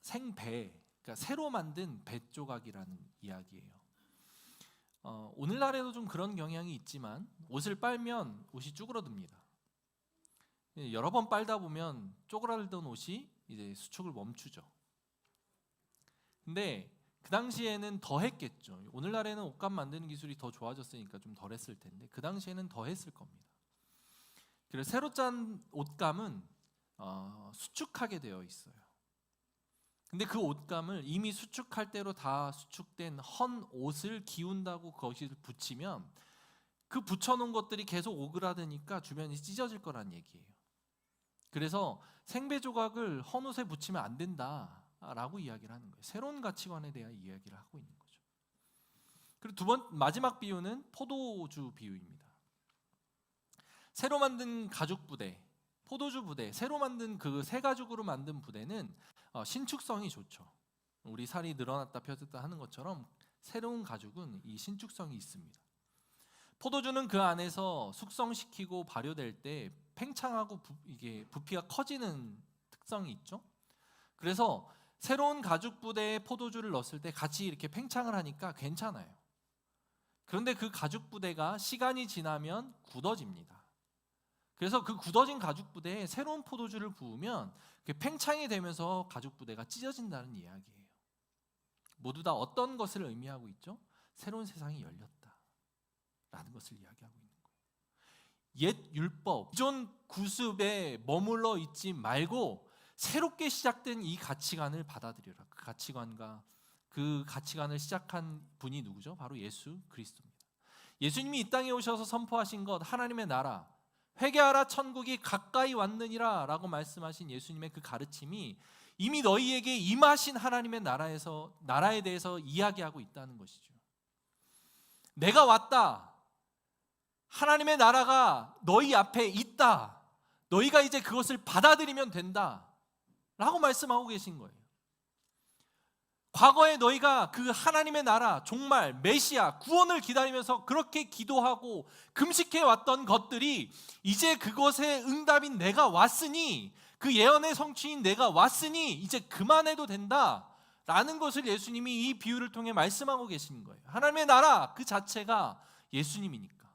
생배, 그러니까 새로 만든 배 조각이라는 이야기예요. 오늘날에도 좀 그런 경향이 있지만 옷을 빨면 옷이 쭈그러듭니다. 여러 번 빨다 보면 쪼그라들던 옷이 이제 수축을 멈추죠. 근데 그 당시에는 더 했겠죠. 오늘날에는 옷감 만드는 기술이 더 좋아졌으니까 좀 덜 했을 텐데 그 당시에는 더 했을 겁니다. 그래서 새로 짠 옷감은 수축하게 되어 있어요. 근데 그 옷감을 이미 수축할 대로 다 수축된 헌 옷을 기운다고 거기를 붙이면 그 붙여놓은 것들이 계속 오그라드니까 주변이 찢어질 거란 얘기예요. 그래서 생배 조각을 헌 옷에 붙이면 안 된다라고 이야기를 하는 거예요. 새로운 가치관에 대한 이야기를 하고 있는 거죠. 그리고 마지막 비유는 포도주 비유입니다. 새로 만든 가죽 부대, 포도주 부대, 새로 만든 그 새 가죽으로 만든 부대는 신축성이 좋죠. 우리 살이 늘어났다 펴졌다 하는 것처럼 새로운 가죽은 이 신축성이 있습니다. 포도주는 그 안에서 숙성시키고 발효될 때 팽창하고 이게 부피가 커지는 특성이 있죠. 그래서 새로운 가죽 부대에 포도주를 넣었을 때 같이 이렇게 팽창을 하니까 괜찮아요. 그런데 그 가죽 부대가 시간이 지나면 굳어집니다. 그래서 그 굳어진 가죽 부대에 새로운 포도주를 부으면 팽창이 되면서 가죽 부대가 찢어진다는 이야기예요. 모두 다 어떤 것을 의미하고 있죠? 새로운 세상이 열렸다라는 것을 이야기하고 있는 거예요. 옛 율법, 기존 구습에 머물러 있지 말고 새롭게 시작된 이 가치관을 받아들여라. 그 가치관을 시작한 분이 누구죠? 바로 예수 그리스도입니다. 예수님이 이 땅에 오셔서 선포하신 것, 하나님의 나라, 회개하라 천국이 가까이 왔느니라 라고 말씀하신 예수님의 그 가르침이 이미 너희에게 임하신 하나님의 나라에 대해서 이야기하고 있다는 것이죠. 내가 왔다. 하나님의 나라가 너희 앞에 있다. 너희가 이제 그것을 받아들이면 된다 라고 말씀하고 계신 거예요. 과거에 너희가 그 하나님의 나라, 종말, 메시아, 구원을 기다리면서 그렇게 기도하고 금식해 왔던 것들이 이제 그것의 응답인 내가 왔으니, 그 예언의 성취인 내가 왔으니 이제 그만해도 된다 라는 것을 예수님이 이 비유를 통해 말씀하고 계신 거예요. 하나님의 나라 그 자체가 예수님이니까.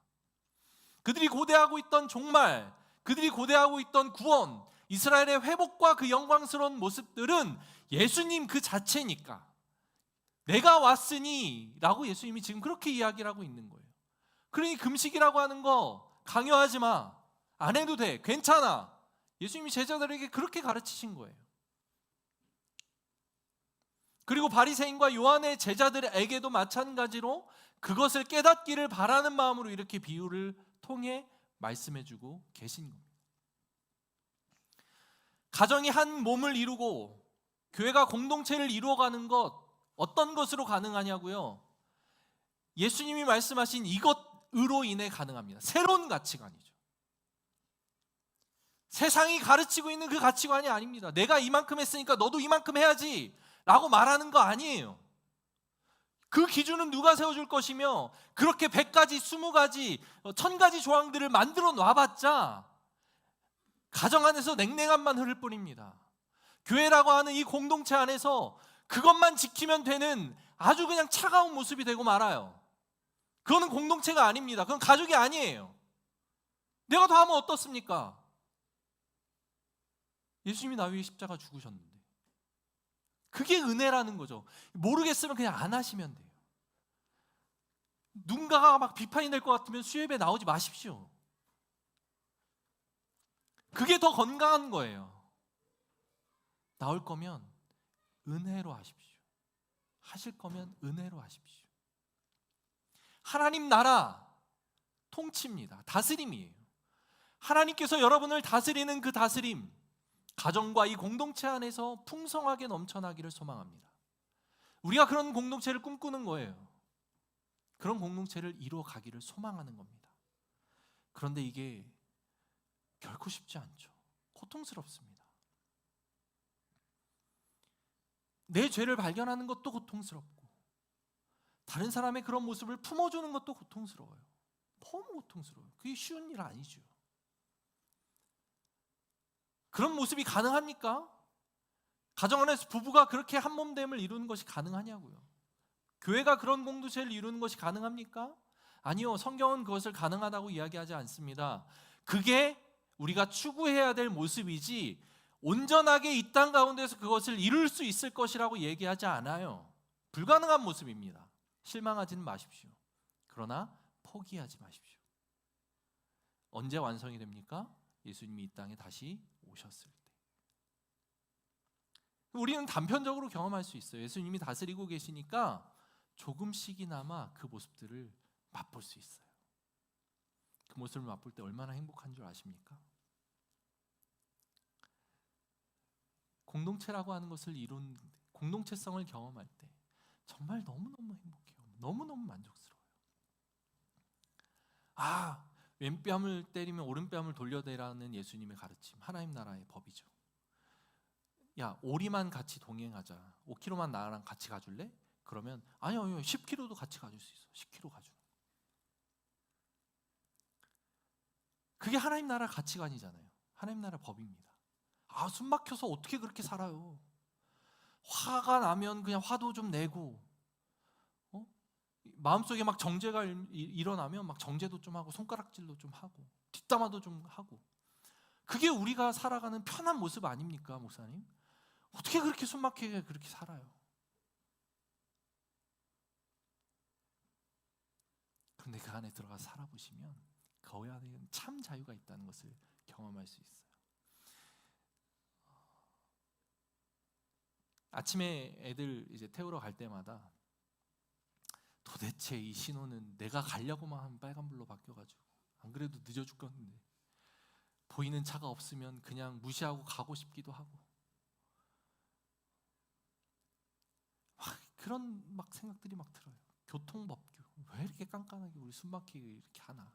그들이 고대하고 있던 종말, 그들이 고대하고 있던 구원, 이스라엘의 회복과 그 영광스러운 모습들은 예수님 그 자체니까 내가 왔으니 라고 예수님이 지금 그렇게 이야기를 하고 있는 거예요. 그러니 금식이라고 하는 거 강요하지 마. 안 해도 돼. 괜찮아. 예수님이 제자들에게 그렇게 가르치신 거예요. 그리고 바리새인과 요한의 제자들에게도 마찬가지로 그것을 깨닫기를 바라는 마음으로 이렇게 비유를 통해 말씀해주고 계신 겁니다. 가정이 한 몸을 이루고 교회가 공동체를 이루어가는 것, 어떤 것으로 가능하냐고요? 예수님이 말씀하신 이것으로 인해 가능합니다. 새로운 가치관이죠. 세상이 가르치고 있는 그 가치관이 아닙니다. 내가 이만큼 했으니까 너도 이만큼 해야지 라고 말하는 거 아니에요. 그 기준은 누가 세워줄 것이며, 그렇게 100가지, 20가지, 1000가지 조항들을 만들어 놔봤자 가정 안에서 냉랭함만 흐를 뿐입니다. 교회라고 하는 이 공동체 안에서 그것만 지키면 되는 아주 그냥 차가운 모습이 되고 말아요. 그거는 공동체가 아닙니다. 그건 가족이 아니에요. 내가 더 하면 어떻습니까? 예수님이 나 위해 십자가 죽으셨는데. 그게 은혜라는 거죠. 모르겠으면 그냥 안 하시면 돼요. 누군가가 막 비판이 될 것 같으면 수협에 나오지 마십시오. 그게 더 건강한 거예요. 나올 거면 은혜로 하십시오. 하실 거면 은혜로 하십시오. 하나님 나라 통치입니다. 다스림이에요. 하나님께서 여러분을 다스리는 그 다스림, 가정과 이 공동체 안에서 풍성하게 넘쳐나기를 소망합니다. 우리가 그런 공동체를 꿈꾸는 거예요. 그런 공동체를 이루어 가기를 소망하는 겁니다. 그런데 이게 결코 쉽지 않죠. 고통스럽습니다. 내 죄를 발견하는 것도 고통스럽고, 다른 사람의 그런 모습을 품어주는 것도 고통스러워요. 너무 고통스러워요. 그게 쉬운 일 아니죠. 그런 모습이 가능합니까? 가정 안에서 부부가 그렇게 한몸됨을 이루는 것이 가능하냐고요. 교회가 그런 공동체를 이루는 것이 가능합니까? 아니요. 성경은 그것을 가능하다고 이야기하지 않습니다. 그게 우리가 추구해야 될 모습이지, 온전하게 이 땅 가운데서 그것을 이룰 수 있을 것이라고 얘기하지 않아요. 불가능한 모습입니다. 실망하지는 마십시오. 그러나 포기하지 마십시오. 언제 완성이 됩니까? 예수님이 이 땅에 다시 오셨을 때. 우리는 단편적으로 경험할 수 있어요. 예수님이 다스리고 계시니까 조금씩이나마 그 모습들을 맛볼 수 있어요. 그 모습을 맛볼 때 얼마나 행복한 줄 아십니까? 공동체라고 하는 것을 이룬, 공동체성을 경험할 때 정말 너무너무 행복해요. 너무너무 만족스러워요. 왼뺨을 때리면 오른뺨을 돌려대라는 예수님의 가르침, 하나님 나라의 법이죠. 야, 오리만 같이 동행하자. 5km만 나랑 같이 가줄래? 그러면 아니요, 10km도 같이 가줄 수 있어. 10km 가주는. 그게 하나님 나라 가치관이잖아요. 하나님 나라 법입니다. 숨 막혀서 어떻게 그렇게 살아요? 화가 나면 그냥 화도 좀 내고, 마음속에 막 정죄가 일어나면 막 정죄도 좀 하고, 손가락질도 좀 하고, 뒷담화도 좀 하고. 그게 우리가 살아가는 편한 모습 아닙니까, 목사님? 어떻게 그렇게 숨 막히게 그렇게 살아요? 그런데 그 안에 들어가 살아보시면 그 안에 참 자유가 있다는 것을 경험할 수 있어요. 아침에 애들 이제 태우러 갈 때마다 도대체 이 신호는 내가 가려고만 하면 빨간불로 바뀌어가지고, 안 그래도 늦어 죽겠는데 보이는 차가 없으면 그냥 무시하고 가고 싶기도 하고, 그런 막 생각들이 막 들어요. 교통법규 왜 이렇게 깐깐하게 우리 숨막히게 이렇게 하나?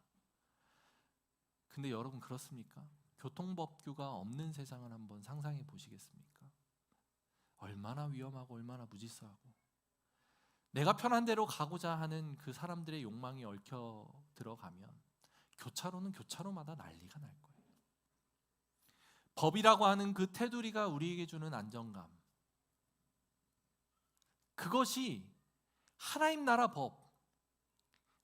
근데 여러분 그렇습니까? 교통법규가 없는 세상을 한번 상상해 보시겠습니까? 얼마나 위험하고 얼마나 무질서하고, 내가 편한 대로 가고자 하는 그 사람들의 욕망이 얽혀 들어가면 교차로는 교차로마다 난리가 날 거예요. 법이라고 하는 그 테두리가 우리에게 주는 안정감, 그것이 하나님 나라 법,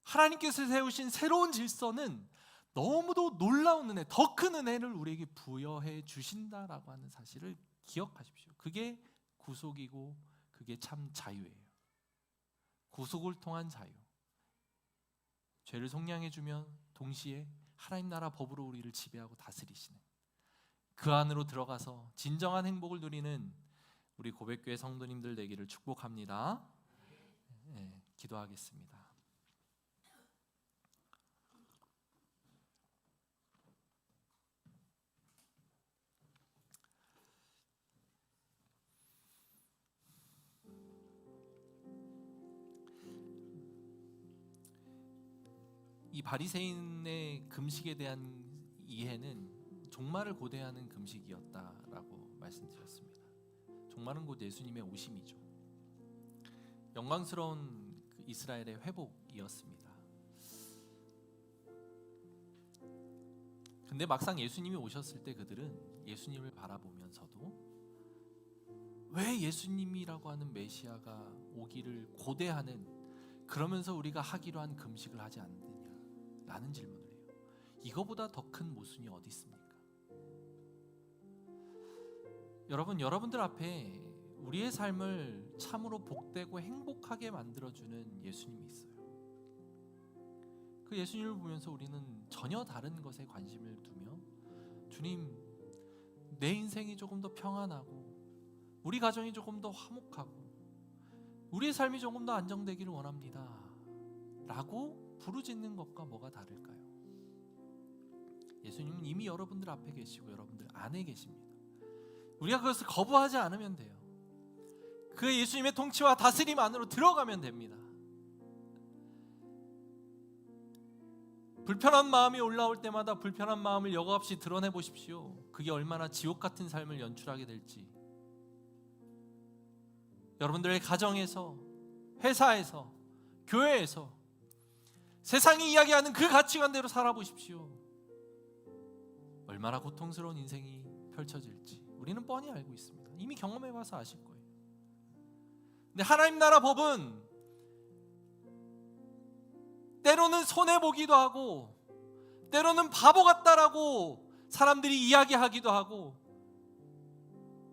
하나님께서 세우신 새로운 질서는 너무도 놀라운 은혜, 더 큰 은혜를 우리에게 부여해 주신다라고 하는 사실을 기억하십시오. 그게 구속이고 그게 참 자유예요. 구속을 통한 자유, 죄를 속량해 주면 동시에 하나님 나라 법으로 우리를 지배하고 다스리시는, 그 안으로 들어가서 진정한 행복을 누리는 우리 고백교회 성도님들 되기를 축복합니다. 네, 기도하겠습니다. 이 바리새인의 금식에 대한 이해는 종말을 고대하는 금식이었다라고 말씀드렸습니다. 종말은 곧 예수님의 오심이죠. 영광스러운 그 이스라엘의 회복이었습니다. 근데 막상 예수님이 오셨을 때 그들은 예수님을 바라보면서도 왜 예수님이라고 하는 메시아가 오기를 고대하는, 그러면서 우리가 하기로 한 금식을 하지 않느냐라는 질문을 해요. 이거보다 더 큰 모순이 어디 있습니까? 여러분, 여러분들 앞에 우리의 삶을 참으로 복되고 행복하게 만들어주는 예수님이 있어요. 그 예수님을 보면서 우리는 전혀 다른 것에 관심을 두며, 주님, 내 인생이 조금 더 평안하고 우리 가정이 조금 더 화목하고 우리의 삶이 조금 더 안정되기를 원합니다 라고 부르짖는 것과 뭐가 다를까요? 예수님은 이미 여러분들 앞에 계시고 여러분들 안에 계십니다. 우리가 그것을 거부하지 않으면 돼요. 그 예수님의 통치와 다스림 안으로 들어가면 됩니다. 불편한 마음이 올라올 때마다 불편한 마음을 여과없이 드러내 보십시오. 그게 얼마나 지옥 같은 삶을 연출하게 될지. 여러분들의 가정에서, 회사에서, 교회에서 세상이 이야기하는 그 가치관대로 살아보십시오. 얼마나 고통스러운 인생이 펼쳐질지 우리는 뻔히 알고 있습니다. 이미 경험해봐서 아실 거예요. 근데 하나님 나라 법은 때로는 손해보기도 하고 때로는 바보 같다라고 사람들이 이야기하기도 하고,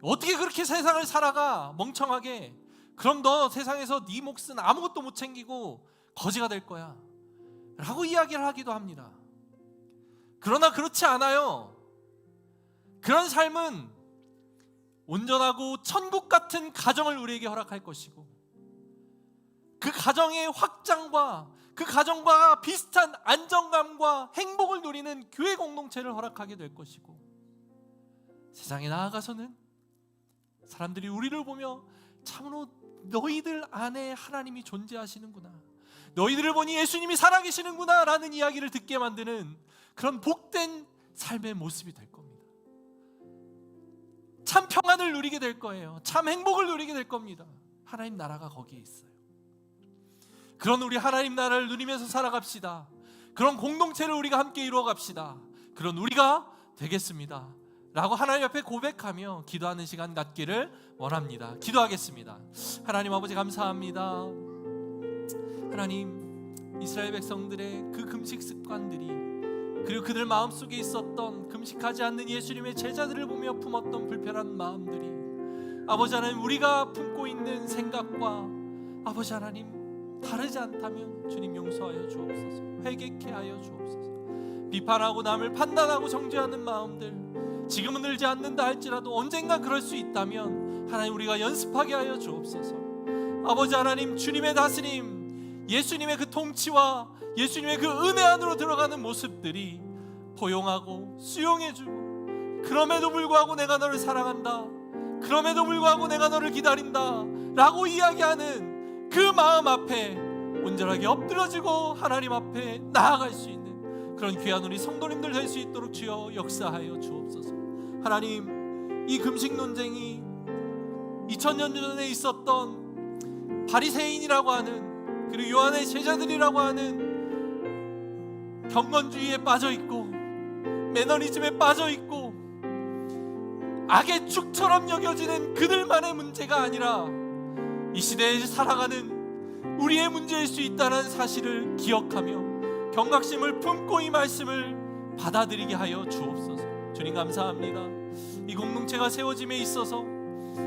어떻게 그렇게 세상을 살아가 멍청하게, 그럼 너 세상에서 네 몫은 아무것도 못 챙기고 거지가 될 거야 라고 이야기를 하기도 합니다. 그러나 그렇지 않아요. 그런 삶은 온전하고 천국 같은 가정을 우리에게 허락할 것이고, 그 가정의 확장과 그 가정과 비슷한 안정감과 행복을 누리는 교회 공동체를 허락하게 될 것이고, 세상에 나아가서는 사람들이 우리를 보며 참으로 너희들 안에 하나님이 존재하시는구나, 너희들을 보니 예수님이 살아계시는구나 라는 이야기를 듣게 만드는 그런 복된 삶의 모습이 될 겁니다. 참 평안을 누리게 될 거예요. 참 행복을 누리게 될 겁니다. 하나님 나라가 거기에 있어요. 그런 우리 하나님 나라를 누리면서 살아갑시다. 그런 공동체를 우리가 함께 이루어갑시다. 그런 우리가 되겠습니다 라고 하나님 앞에 고백하며 기도하는 시간 갖기를 원합니다. 기도하겠습니다. 하나님 아버지, 감사합니다. 하나님, 이스라엘 백성들의 그 금식 습관들이, 그리고 그들 마음속에 있었던 금식하지 않는 예수님의 제자들을 보며 품었던 불편한 마음들이, 아버지 하나님, 우리가 품고 있는 생각과 아버지 하나님 다르지 않다면 주님 용서하여 주옵소서. 회개케 하여 주옵소서. 비판하고 남을 판단하고 정죄하는 마음들, 지금은 늘지 않는다 할지라도 언젠가 그럴 수 있다면 하나님 우리가 연습하게 하여 주옵소서. 아버지 하나님, 주님의 다스림, 예수님의 그 통치와 예수님의 그 은혜 안으로 들어가는 모습들이 포용하고 수용해주고, 그럼에도 불구하고 내가 너를 사랑한다, 그럼에도 불구하고 내가 너를 기다린다 라고 이야기하는 그 마음 앞에 온전하게 엎드려지고 하나님 앞에 나아갈 수 있는 그런 귀한 우리 성도님들 될 수 있도록 주여 역사하여 주옵소서. 하나님, 이 금식 논쟁이 2000년 전에 있었던 바리새인이라고 하는, 그리고 요한의 제자들이라고 하는 경건주의에 빠져있고 매너리즘에 빠져있고 악의 축처럼 여겨지는 그들만의 문제가 아니라 이 시대에 살아가는 우리의 문제일 수 있다는 사실을 기억하며 경각심을 품고 이 말씀을 받아들이게 하여 주옵소서. 주님 감사합니다. 이 공동체가 세워짐에 있어서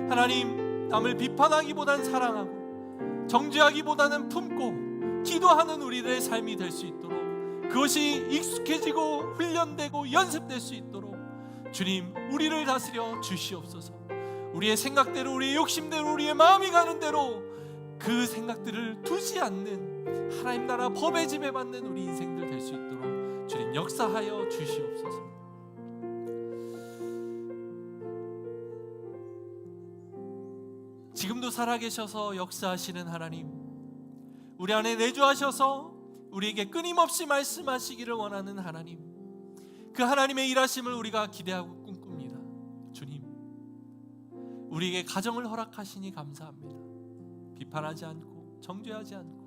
하나님, 남을 비판하기보다는 사랑하고 정죄하기보다는 품고 기도하는 우리들의 삶이 될 수 있도록, 그것이 익숙해지고 훈련되고 연습될 수 있도록 주님 우리를 다스려 주시옵소서. 우리의 생각대로, 우리의 욕심대로, 우리의 마음이 가는 대로 그 생각들을 두지 않는 하나님 나라 법의 지배 받는 우리 인생들 될 수 있도록 주님 역사하여 주시옵소서. 지금도 살아계셔서 역사하시는 하나님, 우리 안에 내주하셔서 우리에게 끊임없이 말씀하시기를 원하는 하나님, 그 하나님의 일하심을 우리가 기대하고 꿈꿉니다. 주님, 우리에게 가정을 허락하시니 감사합니다. 비판하지 않고 정죄하지 않고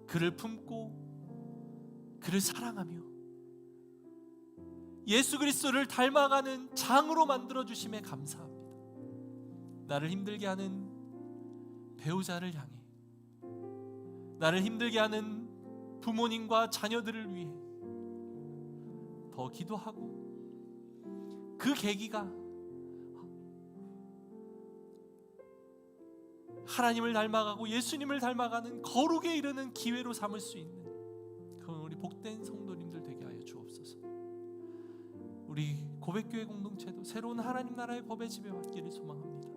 그를 품고 그를 사랑하며 예수 그리스도를 닮아가는 장으로 만들어 주심에 감사합니다. 나를 힘들게 하는 배우자를 향해, 나를 힘들게 하는 부모님과 자녀들을 위해 더 기도하고 그 계기가 하나님을 닮아가고 예수님을 닮아가는 거룩에 이르는 기회로 삼을 수 있는 그런 우리 복된 성도님들 되게 하여 주옵소서. 우리 고백교회 공동체도 새로운 하나님 나라의 법에 지배받기를 소망합니다.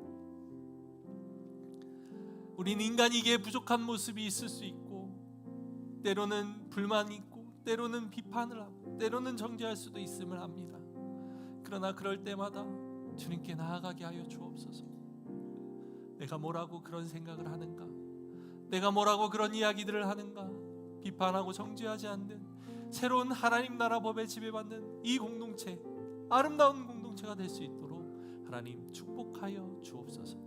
우리는 인간이기에 부족한 모습이 있을 수 있고, 때로는 불만이 있고, 때로는 비판을 하고, 때로는 정죄할 수도 있음을 합니다. 그러나 그럴 때마다 주님께 나아가게 하여 주옵소서. 내가 뭐라고 그런 생각을 하는가, 내가 뭐라고 그런 이야기들을 하는가, 비판하고 정죄하지 않는 새로운 하나님 나라 법에 지배받는 이 공동체, 아름다운 공동체가 될 수 있도록 하나님 축복하여 주옵소서.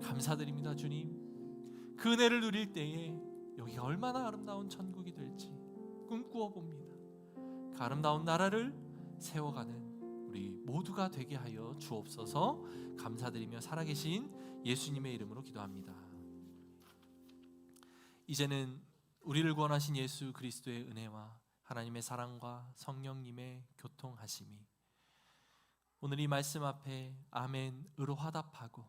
감사드립니다. 주님, 그 은혜를 누릴 때에 여기가 얼마나 아름다운 천국이 될지 꿈꾸어 봅니다. 그 아름다운 나라를 세워가는 우리 모두가 되게 하여 주옵소서. 감사드리며 살아계신 예수님의 이름으로 기도합니다. 이제는 우리를 구원하신 예수 그리스도의 은혜와 하나님의 사랑과 성령님의 교통하심이 오늘 이 말씀 앞에 아멘으로 화답하고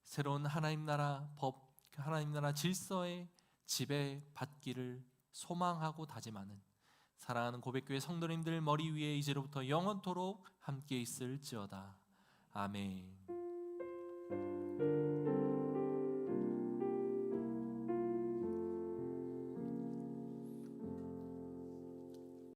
새로운 하나님 나라 법, 하나님 나라 질서의 지배받기를 소망하고 다짐하는 사랑하는 고백교회 성도님들 머리 위에 이제로부터 영원토록 함께 있을지어다. 아멘.